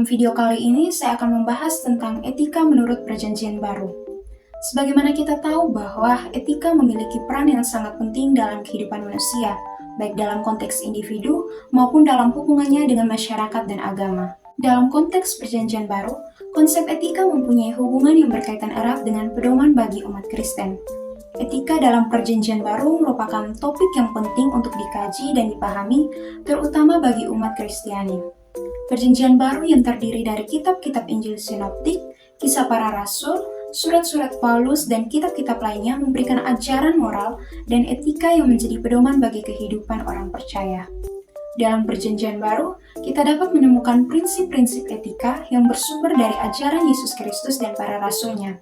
Dalam video kali ini, saya akan membahas tentang etika menurut Perjanjian Baru. Sebagaimana kita tahu bahwa etika memiliki peran yang sangat penting dalam kehidupan manusia, baik dalam konteks individu maupun dalam hubungannya dengan masyarakat dan agama. Dalam konteks Perjanjian Baru, konsep etika mempunyai hubungan yang berkaitan erat dengan pedoman bagi umat Kristen. Etika dalam Perjanjian Baru merupakan topik yang penting untuk dikaji dan dipahami, terutama bagi umat Kristiani. Perjanjian Baru yang terdiri dari kitab-kitab Injil Sinoptik, Kisah Para Rasul, surat-surat Paulus, dan kitab-kitab lainnya memberikan ajaran moral dan etika yang menjadi pedoman bagi kehidupan orang percaya. Dalam Perjanjian Baru, kita dapat menemukan prinsip-prinsip etika yang bersumber dari ajaran Yesus Kristus dan para rasulnya.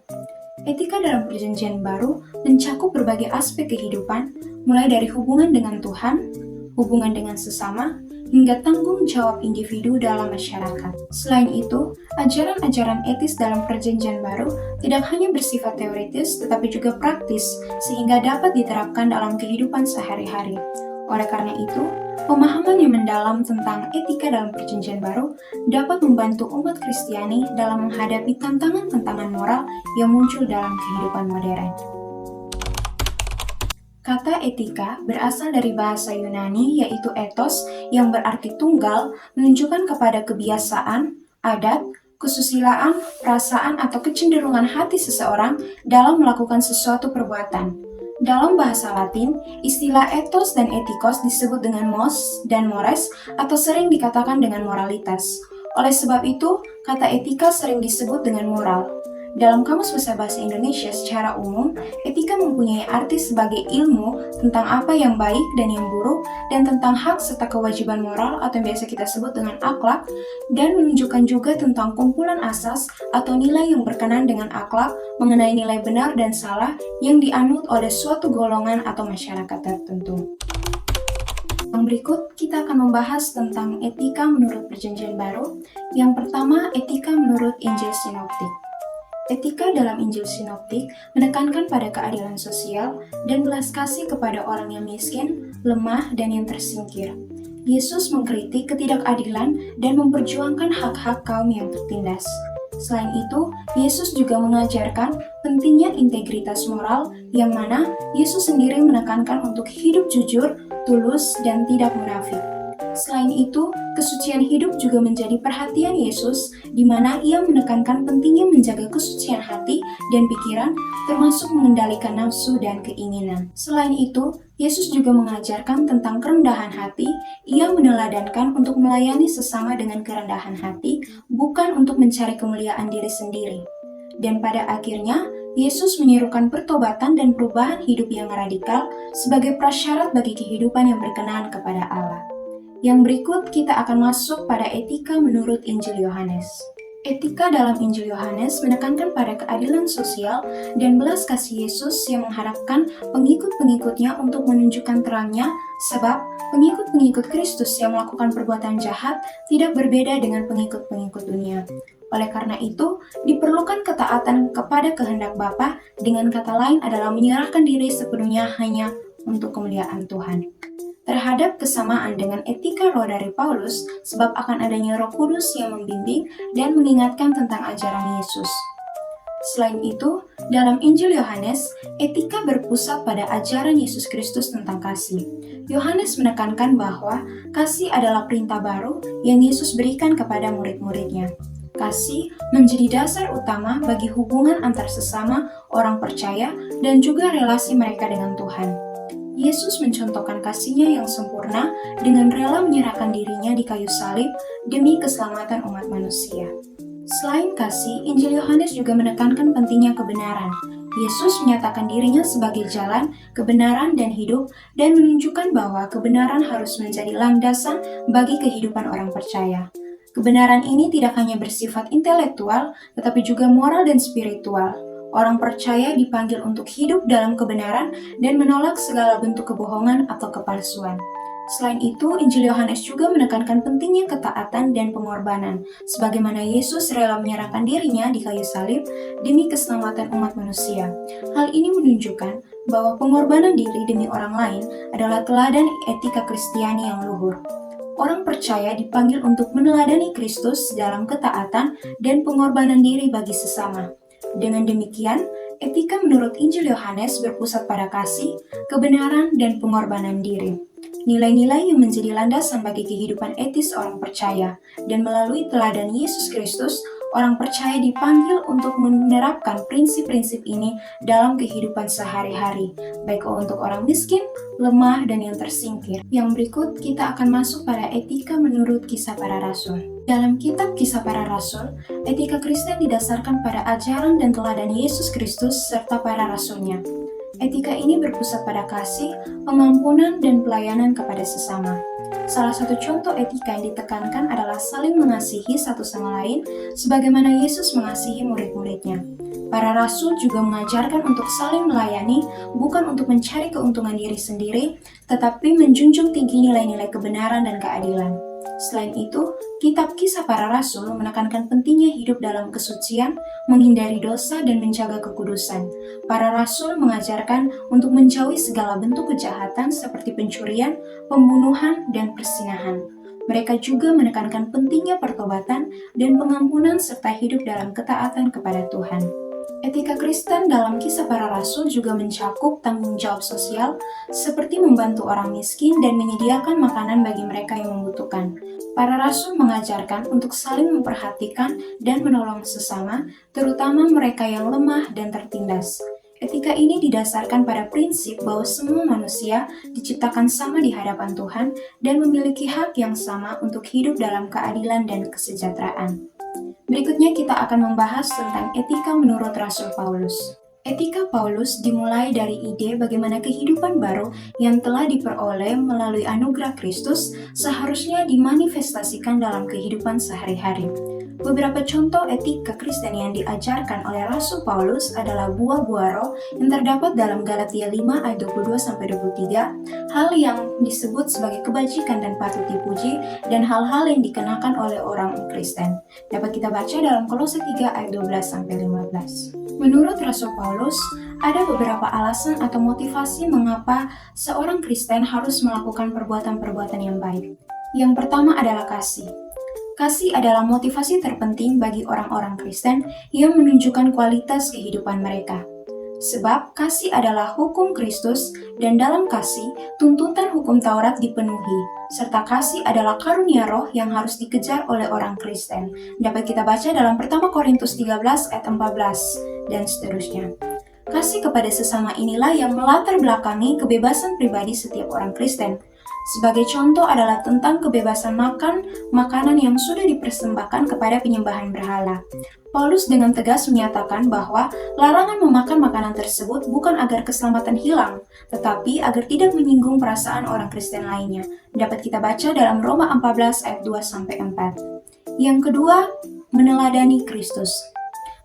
Etika dalam Perjanjian Baru mencakup berbagai aspek kehidupan, mulai dari hubungan dengan Tuhan, hubungan dengan sesama, hingga tanggung jawab individu dalam masyarakat. Selain itu, ajaran-ajaran etis dalam Perjanjian Baru tidak hanya bersifat teoritis, tetapi juga praktis, sehingga dapat diterapkan dalam kehidupan sehari-hari. Oleh karena itu, pemahaman yang mendalam tentang etika dalam Perjanjian Baru dapat membantu umat Kristiani dalam menghadapi tantangan-tantangan moral yang muncul dalam kehidupan modern. Kata etika berasal dari bahasa Yunani yaitu ethos yang berarti tunggal, menunjukkan kepada kebiasaan, adat, kesusilaan, perasaan atau kecenderungan hati seseorang dalam melakukan sesuatu perbuatan. Dalam bahasa Latin, istilah ethos dan etikos disebut dengan mos dan mores atau sering dikatakan dengan moralitas. Oleh sebab itu, kata etika sering disebut dengan moral. Dalam Kamus Besar Bahasa Indonesia secara umum, etika mempunyai arti sebagai ilmu tentang apa yang baik dan yang buruk, dan tentang hak serta kewajiban moral atau yang biasa kita sebut dengan akhlak, dan menunjukkan juga tentang kumpulan asas atau nilai yang berkenan dengan akhlak mengenai nilai benar dan salah yang dianut oleh suatu golongan atau masyarakat tertentu. Yang berikut, kita akan membahas tentang etika menurut Perjanjian Baru. Yang pertama, etika menurut Injil Sinoptik. Etika dalam Injil Sinoptik menekankan pada keadilan sosial dan belas kasih kepada orang yang miskin, lemah, dan yang tersingkir. Yesus mengkritik ketidakadilan dan memperjuangkan hak-hak kaum yang tertindas. Selain itu, Yesus juga mengajarkan pentingnya integritas moral, yang mana Yesus sendiri menekankan untuk hidup jujur, tulus, dan tidak munafik. Selain itu, kesucian hidup juga menjadi perhatian Yesus, di mana ia menekankan pentingnya menjaga kesucian hati dan pikiran, termasuk mengendalikan nafsu dan keinginan. Selain itu, Yesus juga mengajarkan tentang kerendahan hati. Ia meneladankan untuk melayani sesama dengan kerendahan hati, bukan untuk mencari kemuliaan diri sendiri. Dan pada akhirnya, Yesus menyerukan pertobatan dan perubahan hidup yang radikal sebagai prasyarat bagi kehidupan yang berkenan kepada Allah. Yang berikut kita akan masuk pada etika menurut Injil Yohanes. Etika dalam Injil Yohanes menekankan pada keadilan sosial dan belas kasih Yesus yang mengharapkan pengikut-pengikutnya untuk menunjukkan terangnya, sebab pengikut-pengikut Kristus yang melakukan perbuatan jahat tidak berbeda dengan pengikut-pengikut dunia. Oleh karena itu, diperlukan ketaatan kepada kehendak Bapa, dengan kata lain adalah menyerahkan diri sepenuhnya hanya untuk kemuliaan Tuhan. Terhadap kesamaan dengan etika roh dari Paulus, sebab akan adanya Roh Kudus yang membimbing dan mengingatkan tentang ajaran Yesus. Selain itu, dalam Injil Yohanes, etika berpusat pada ajaran Yesus Kristus tentang kasih. Yohanes menekankan bahwa kasih adalah perintah baru yang Yesus berikan kepada murid-muridnya. Kasih menjadi dasar utama bagi hubungan antar sesama orang percaya dan juga relasi mereka dengan Tuhan. Yesus mencontohkan kasih-Nya yang sempurna dengan rela menyerahkan dirinya di kayu salib demi keselamatan umat manusia. Selain kasih, Injil Yohanes juga menekankan pentingnya kebenaran. Yesus menyatakan dirinya sebagai jalan, kebenaran, dan hidup, dan menunjukkan bahwa kebenaran harus menjadi landasan bagi kehidupan orang percaya. Kebenaran ini tidak hanya bersifat intelektual, tetapi juga moral dan spiritual. Orang percaya dipanggil untuk hidup dalam kebenaran dan menolak segala bentuk kebohongan atau kepalsuan. Selain itu, Injil Yohanes juga menekankan pentingnya ketaatan dan pengorbanan, sebagaimana Yesus rela menyerahkan dirinya di kayu salib demi keselamatan umat manusia. Hal ini menunjukkan bahwa pengorbanan diri demi orang lain adalah teladan etika Kristiani yang luhur. orang percaya dipanggil untuk meneladani Kristus dalam ketaatan dan pengorbanan diri bagi sesama. Dengan demikian, etika menurut Injil Yohanes berpusat pada kasih, kebenaran, dan pengorbanan diri. Nilai-nilai yang menjadi landasan bagi kehidupan etis orang percaya, dan melalui teladan Yesus Kristus, orang percaya dipanggil untuk menerapkan prinsip-prinsip ini dalam kehidupan sehari-hari, baik untuk orang miskin, lemah, dan yang tersingkir. Yang berikut kita akan masuk pada etika menurut Kisah Para Rasul. Dalam kitab Kisah Para Rasul, etika Kristen didasarkan pada ajaran dan teladan Yesus Kristus serta para rasulnya. Etika ini berpusat pada kasih, pengampunan, dan pelayanan kepada sesama. Salah satu contoh etika yang ditekankan adalah saling mengasihi satu sama lain sebagaimana Yesus mengasihi murid-muridnya. Para rasul juga mengajarkan untuk saling melayani, bukan untuk mencari keuntungan diri sendiri, tetapi menjunjung tinggi nilai-nilai kebenaran dan keadilan. Selain itu, kitab Kisah Para Rasul menekankan pentingnya hidup dalam kesucian, menghindari dosa, dan menjaga kekudusan. Para rasul mengajarkan untuk menjauhi segala bentuk kejahatan seperti pencurian, pembunuhan, dan persinahan. Mereka juga menekankan pentingnya pertobatan dan pengampunan serta hidup dalam ketaatan kepada Tuhan. Etika Kristen dalam Kisah Para Rasul juga mencakup tanggung jawab sosial seperti membantu orang miskin dan menyediakan makanan bagi mereka yang membutuhkan. Para rasul mengajarkan untuk saling memperhatikan dan menolong sesama, terutama mereka yang lemah dan tertindas. Etika ini didasarkan pada prinsip bahwa semua manusia diciptakan sama di hadapan Tuhan dan memiliki hak yang sama untuk hidup dalam keadilan dan kesejahteraan. Berikutnya kita akan membahas tentang etika menurut Rasul Paulus. Etika Paulus dimulai dari ide bagaimana kehidupan baru yang telah diperoleh melalui anugerah Kristus seharusnya dimanifestasikan dalam kehidupan sehari-hari. Beberapa contoh etika Kristen yang diajarkan oleh Rasul Paulus adalah buah-buah roh yang terdapat dalam Galatia 5 ayat 22-23, hal yang disebut sebagai kebajikan dan patut dipuji, dan hal-hal yang dikenakan oleh orang Kristen. Dapat kita baca dalam Kolose 3 ayat 12-15. Menurut Rasul Paulus, ada beberapa alasan atau motivasi mengapa seorang Kristen harus melakukan perbuatan-perbuatan yang baik. Yang pertama adalah kasih. Kasih adalah motivasi terpenting bagi orang-orang Kristen yang menunjukkan kualitas kehidupan mereka. Sebab kasih adalah hukum Kristus, dan dalam kasih, tuntutan hukum Taurat dipenuhi, serta kasih adalah karunia roh yang harus dikejar oleh orang Kristen. Dapat kita baca dalam 1 Korintus 13 ayat 14, dan seterusnya. Kasih kepada sesama inilah yang melatar belakangi kebebasan pribadi setiap orang Kristen. Sebagai contoh adalah tentang kebebasan makan makanan yang sudah dipersembahkan kepada penyembahan berhala. Paulus dengan tegas menyatakan bahwa larangan memakan makanan tersebut bukan agar keselamatan hilang, tetapi agar tidak menyinggung perasaan orang Kristen lainnya. Dapat kita baca dalam Roma 14 ayat 2-4. Yang kedua, meneladani Kristus.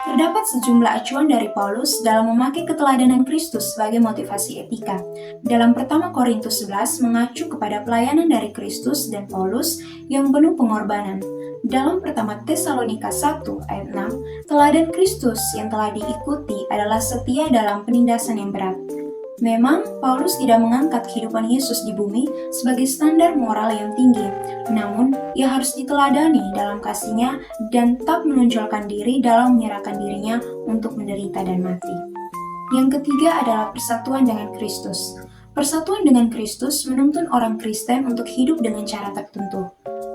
Terdapat sejumlah acuan dari Paulus dalam memakai keteladanan Kristus sebagai motivasi etika. Dalam 1 Korintus 11 mengacu kepada pelayanan dari Kristus dan Paulus yang penuh pengorbanan. Dalam 1 Tesalonika 1 ayat 6, teladan Kristus yang telah diikuti adalah setia dalam penindasan yang berat. Memang, Paulus tidak mengangkat kehidupan Yesus di bumi sebagai standar moral yang tinggi, namun ia harus diteladani dalam kasihnya dan tetap menonjolkan diri dalam menyerahkan dirinya untuk menderita dan mati. Yang ketiga adalah persatuan dengan Kristus. Persatuan dengan Kristus menuntun orang Kristen untuk hidup dengan cara tertentu.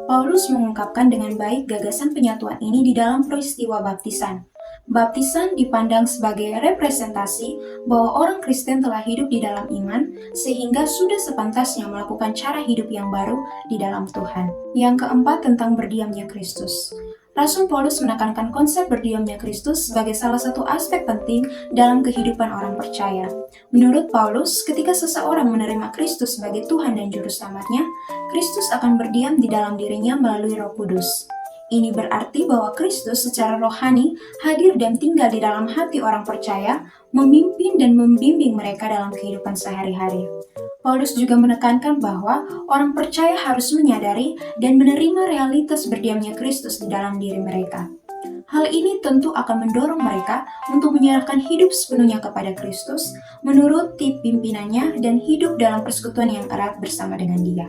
Paulus mengungkapkan dengan baik gagasan penyatuan ini di dalam peristiwa baptisan. Baptisan dipandang sebagai representasi bahwa orang Kristen telah hidup di dalam iman, sehingga sudah sepantasnya melakukan cara hidup yang baru di dalam Tuhan. Yang keempat, tentang berdiamnya Kristus. Rasul Paulus menekankan konsep berdiamnya Kristus sebagai salah satu aspek penting dalam kehidupan orang percaya. Menurut Paulus, ketika seseorang menerima Kristus sebagai Tuhan dan Juru Selamatnya, Kristus akan berdiam di dalam dirinya melalui Roh Kudus. Ini berarti bahwa Kristus secara rohani hadir dan tinggal di dalam hati orang percaya, memimpin dan membimbing mereka dalam kehidupan sehari-hari. Paulus juga menekankan bahwa orang percaya harus menyadari dan menerima realitas berdiamnya Kristus di dalam diri mereka. Hal ini tentu akan mendorong mereka untuk menyerahkan hidup sepenuhnya kepada Kristus, menuruti pimpinannya, dan hidup dalam persekutuan yang erat bersama dengan Dia.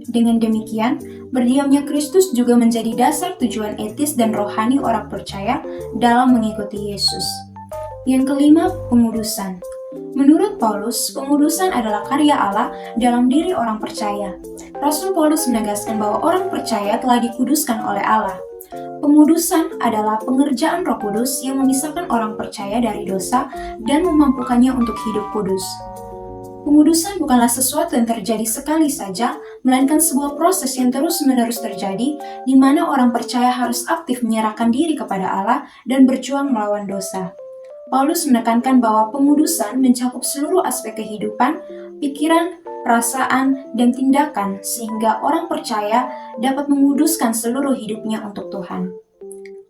Dengan demikian, berdiamnya Kristus juga menjadi dasar tujuan etis dan rohani orang percaya dalam mengikuti Yesus. Yang kelima, pengudusan. Menurut Paulus, pengudusan adalah karya Allah dalam diri orang percaya. Rasul Paulus menegaskan bahwa orang percaya telah dikuduskan oleh Allah. Pengudusan adalah pengerjaan Roh Kudus yang memisahkan orang percaya dari dosa dan memampukannya untuk hidup kudus. Pengudusan bukanlah sesuatu yang terjadi sekali saja, melainkan sebuah proses yang terus-menerus terjadi, di mana orang percaya harus aktif menyerahkan diri kepada Allah dan berjuang melawan dosa. Paulus menekankan bahwa pengudusan mencakup seluruh aspek kehidupan, pikiran, perasaan, dan tindakan, sehingga orang percaya dapat menguduskan seluruh hidupnya untuk Tuhan.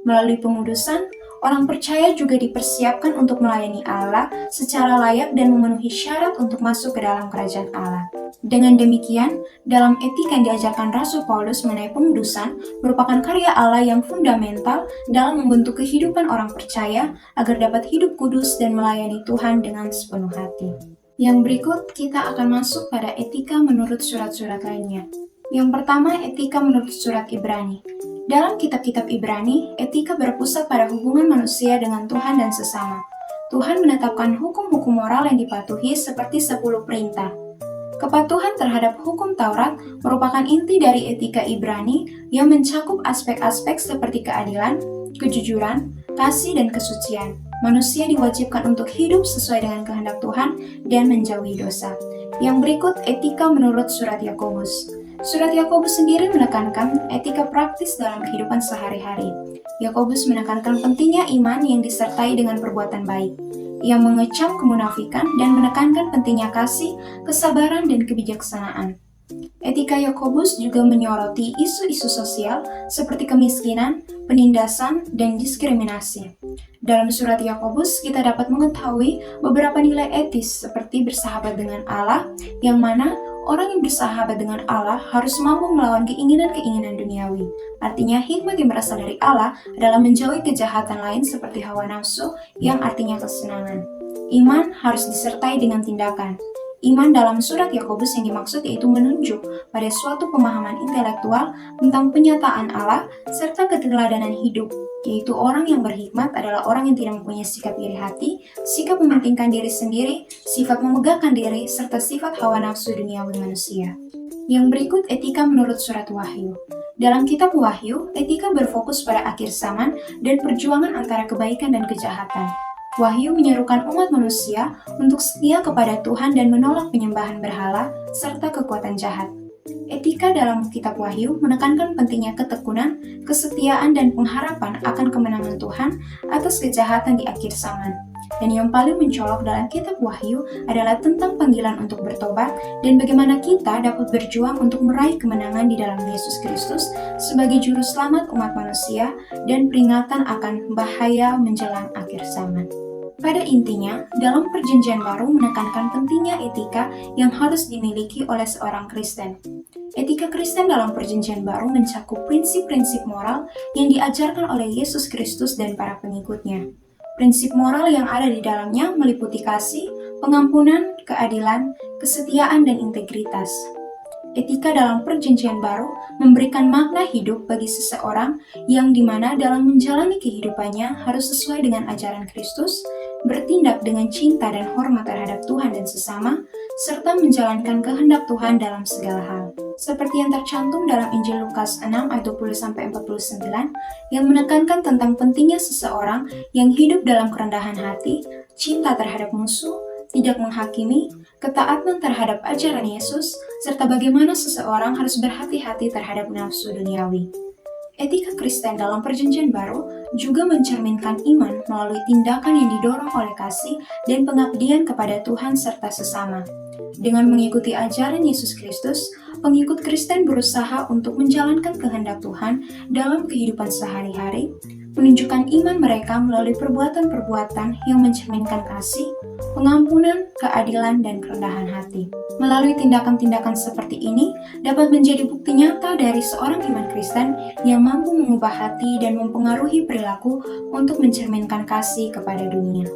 Melalui pengudusan, orang percaya juga dipersiapkan untuk melayani Allah secara layak dan memenuhi syarat untuk masuk ke dalam kerajaan Allah. Dengan demikian, dalam etika yang diajarkan Rasul Paulus mengenai pengudusan merupakan karya Allah yang fundamental dalam membentuk kehidupan orang percaya agar dapat hidup kudus dan melayani Tuhan dengan sepenuh hati. Yang berikut, kita akan masuk pada etika menurut surat-surat lainnya. Yang pertama, etika menurut surat Ibrani. Dalam kitab-kitab Ibrani, etika berpusat pada hubungan manusia dengan Tuhan dan sesama. Tuhan menetapkan hukum-hukum moral yang dipatuhi seperti 10 perintah. Kepatuhan terhadap hukum Taurat merupakan inti dari etika Ibrani yang mencakup aspek-aspek seperti keadilan, kejujuran, kasih, dan kesucian. Manusia diwajibkan untuk hidup sesuai dengan kehendak Tuhan dan menjauhi dosa. Yang berikut, etika menurut surat Yakobus. Surat Yakobus sendiri menekankan etika praktis dalam kehidupan sehari-hari. Yakobus menekankan pentingnya iman yang disertai dengan perbuatan baik. Ia mengecam kemunafikan dan menekankan pentingnya kasih, kesabaran, dan kebijaksanaan. Etika Yakobus juga menyoroti isu-isu sosial seperti kemiskinan, penindasan, dan diskriminasi. Dalam surat Yakobus, kita dapat mengetahui beberapa nilai etis seperti bersahabat dengan Allah, yang mana orang yang bersahabat dengan Allah harus mampu melawan keinginan-keinginan duniawi. Artinya, hikmat yang berasal dari Allah adalah menjauhi kejahatan lain seperti hawa nafsu yang artinya kesenangan. Iman harus disertai dengan tindakan. Iman dalam surat Yakobus yang dimaksud yaitu menunjuk pada suatu pemahaman intelektual tentang penyataan Allah serta keteladanan hidup, yaitu orang yang berhikmat adalah orang yang tidak mempunyai sikap iri hati, sikap mementingkan diri sendiri, sifat memegahkan diri, serta sifat hawa nafsu duniawi manusia. Yang berikut etika menurut surat Wahyu. Dalam kitab Wahyu, etika berfokus pada akhir zaman dan perjuangan antara kebaikan dan kejahatan. Wahyu menyerukan umat manusia untuk setia kepada Tuhan dan menolak penyembahan berhala serta kekuatan jahat. Etika dalam kitab Wahyu menekankan pentingnya ketekunan, kesetiaan, dan pengharapan akan kemenangan Tuhan atas kejahatan di akhir zaman. Dan yang paling mencolok dalam kitab Wahyu adalah tentang panggilan untuk bertobat dan bagaimana kita dapat berjuang untuk meraih kemenangan di dalam Yesus Kristus sebagai juru selamat umat manusia dan peringatan akan bahaya menjelang akhir zaman. Pada intinya, dalam Perjanjian Baru menekankan pentingnya etika yang harus dimiliki oleh seorang Kristen. Etika Kristen dalam Perjanjian Baru mencakup prinsip-prinsip moral yang diajarkan oleh Yesus Kristus dan para pengikutnya. Prinsip moral yang ada di dalamnya meliputi kasih, pengampunan, keadilan, kesetiaan, dan integritas. Etika dalam Perjanjian Baru memberikan makna hidup bagi seseorang yang dimana dalam menjalani kehidupannya harus sesuai dengan ajaran Kristus, bertindak dengan cinta dan hormat terhadap Tuhan dan sesama, serta menjalankan kehendak Tuhan dalam segala hal. Seperti yang tercantum dalam Injil Lukas 6 ayat 20-49 yang menekankan tentang pentingnya seseorang yang hidup dalam kerendahan hati, cinta terhadap musuh, tidak menghakimi, ketaatan terhadap ajaran Yesus, serta bagaimana seseorang harus berhati-hati terhadap nafsu duniawi. Etika Kristen dalam Perjanjian Baru juga mencerminkan iman melalui tindakan yang didorong oleh kasih dan pengabdian kepada Tuhan serta sesama. Dengan mengikuti ajaran Yesus Kristus, pengikut Kristen berusaha untuk menjalankan kehendak Tuhan dalam kehidupan sehari-hari, menunjukkan iman mereka melalui perbuatan-perbuatan yang mencerminkan kasih, pengampunan, keadilan, dan kerendahan hati. Melalui tindakan-tindakan seperti ini dapat menjadi bukti nyata dari seorang iman Kristen yang mampu mengubah hati dan mempengaruhi perilaku untuk mencerminkan kasih kepada dunia.